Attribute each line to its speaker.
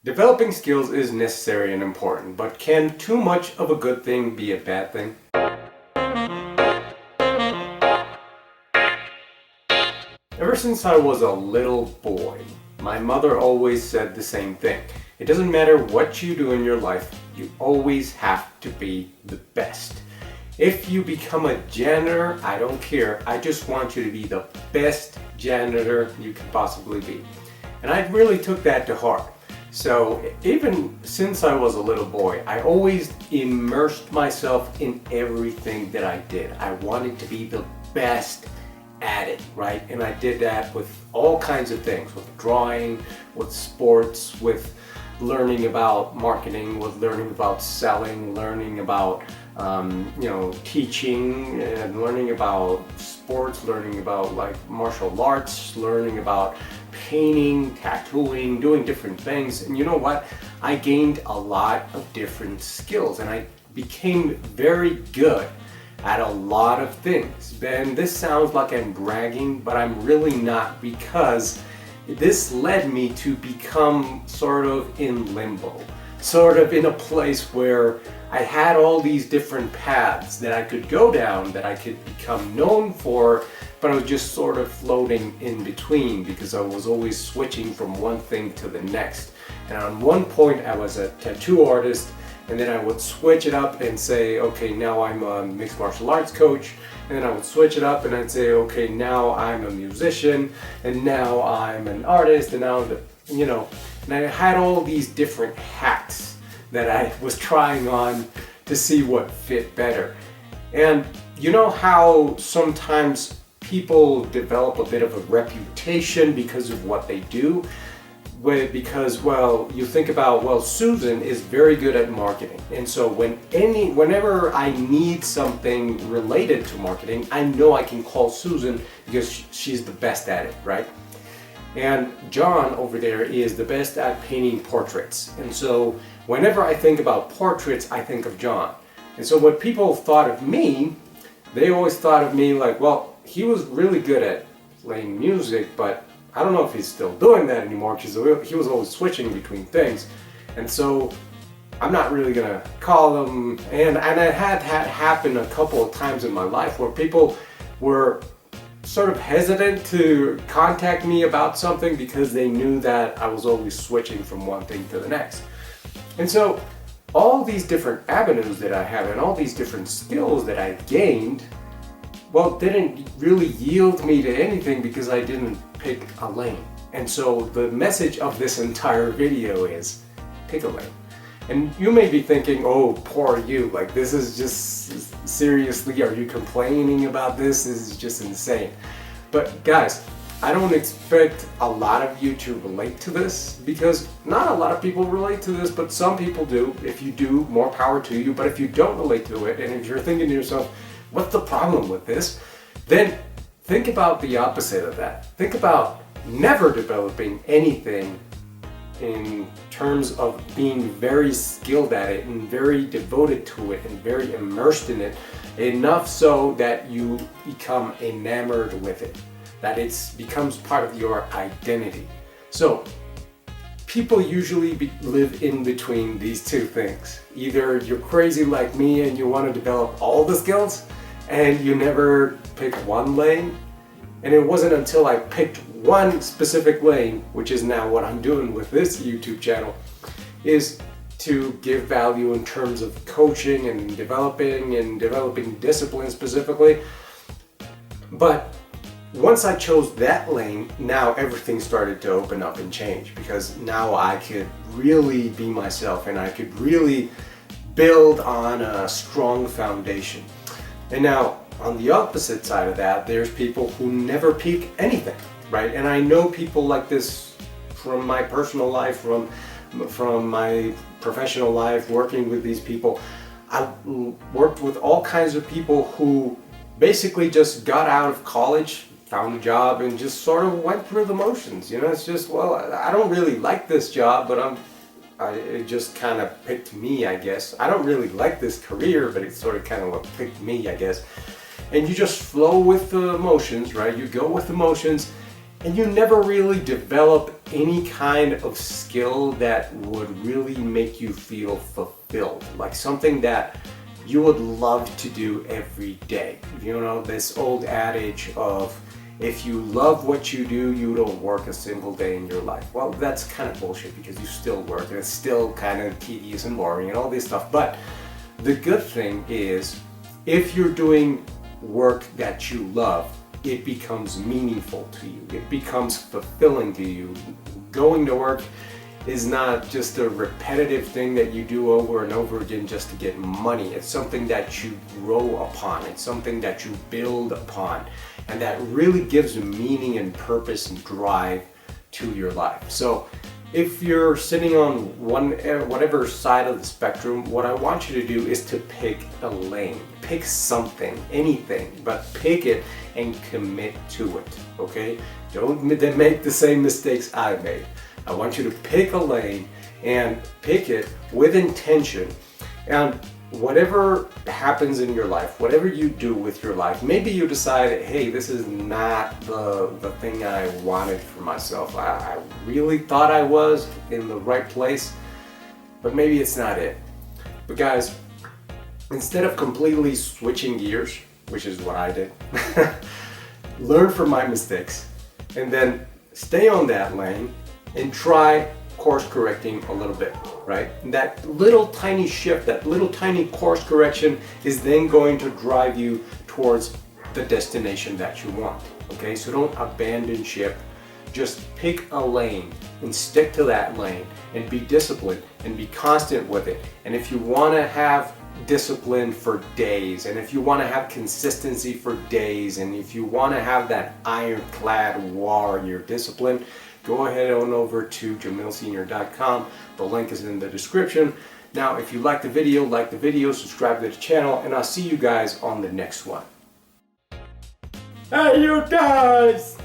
Speaker 1: Developing skills is necessary and important, but can too much of a good thing be a bad thing? Ever since I was a little boy, my mother always said the same thing. It doesn't matter what you do in your life, you always have to be the best. If you become a janitor, I don't care. I just want you to be the best janitor you can possibly be. And I really took that to heart. So even since I was a little boy, I always immersed myself in everything that I did. I wanted to be the best at it, right? And I did that with all kinds of things, with drawing, with sports, with learning about marketing, with learning about selling, learning about teaching, and learning about sports, learning about like martial arts, learning about painting, tattooing, doing different things. And you know what? I gained a lot of different skills and I became very good at a lot of things. And this sounds like I'm bragging, but I'm really not, because this led me to become sort of in limbo, sort of in a place where I had all these different paths that I could go down, that I could become known for, but I was just sort of floating in between because I was always switching from one thing to the next. And on one point I was a tattoo artist, and then I would switch it up and say, okay, now I'm a mixed martial arts coach. And then I would switch it up and I'd say, okay, now I'm a musician, and now I'm an artist, and now, and I had all these different hats that I was trying on to see what fit better. And you know how sometimes people develop a bit of a reputation because of what they do? Because, you think about, Susan is very good at marketing. And so whenever I need something related to marketing, I know I can call Susan because she's the best at it, right? And John over there is the best at painting portraits. And so whenever I think about portraits, I think of John. And so what people thought of me, they always thought of me like, he was really good at playing music, but I don't know if he's still doing that anymore because he was always switching between things. And so I'm not really gonna call him, and I had happen a couple of times in my life where people were sort of hesitant to contact me about something because they knew that I was always switching from one thing to the next. And so all these different avenues that I have and all these different skills that I gained, didn't really yield me to anything because I didn't pick a lane. And so the message of this entire video is pick a lane. And you may be thinking, oh, poor you, like this is just, seriously, are you complaining about this? This is just insane. But guys, I don't expect a lot of you to relate to this, because not a lot of people relate to this, but some people do. If you do, more power to you. But if you don't relate to it, and if you're thinking to yourself, what's the problem with this? Then think about the opposite of that. Think about never developing anything in terms of being very skilled at it and very devoted to it and very immersed in it, enough so that you become enamored with it, that it becomes part of your identity. So people usually live in between these two things. Either you're crazy like me and you want to develop all the skills and you never pick one lane. And it wasn't until I picked one specific lane, which is now what I'm doing with this YouTube channel, is to give value in terms of coaching and developing discipline specifically. But once I chose that lane, now everything started to open up and change, because now I could really be myself and I could really build on a strong foundation. And now on the opposite side of that, there's people who never pick anything, right? And I know people like this from my personal life, from my professional life, working with these people. I've worked with all kinds of people who basically just got out of college, found a job, and just sort of went through the motions. It's just, I don't really like this job, but it just kind of picked me, I guess. I don't really like this career, but it sort of kind of what picked me, I guess. And you just flow with the emotions, right? You go with the emotions, and you never really develop any kind of skill that would really make you feel fulfilled, like something that you would love to do every day. You know, this old adage of, if you love what you do, you don't work a single day in your life. Well, that's kind of bullshit, because you still work and it's still kind of tedious and boring and all this stuff. But the good thing is, if you're doing work that you love, it becomes meaningful to you. It becomes fulfilling to you. Going to work is not just a repetitive thing that you do over and over again just to get money. It's something that you grow upon. It's something that you build upon, and that really gives meaning and purpose and drive to your life. So if you're sitting on whatever side of the spectrum, what I want you to do is to pick a lane. Pick something, anything, but pick it and commit to it, okay? Don't make the same mistakes I made. I want you to pick a lane and pick it with intention. And whatever happens in your life, whatever you do with your life, maybe you decide, hey, this is not the thing I wanted for myself. I really thought I was in the right place, but maybe it's not it. But guys, instead of completely switching gears, which is what I did, learn from my mistakes and then stay on that lane and try course correcting a little bit, right? And that little tiny shift, that little tiny course correction is then going to drive you towards the destination that you want, okay? So don't abandon ship. Just pick a lane and stick to that lane and be disciplined and be constant with it. And if you want to have discipline for days, and if you want to have consistency for days, and if you want to have that ironclad warrior discipline, go ahead on over to jamilsenior.com. The link is in the description. Now, if you like the video, subscribe to the channel, and I'll see you guys on the next one. Hey, you guys!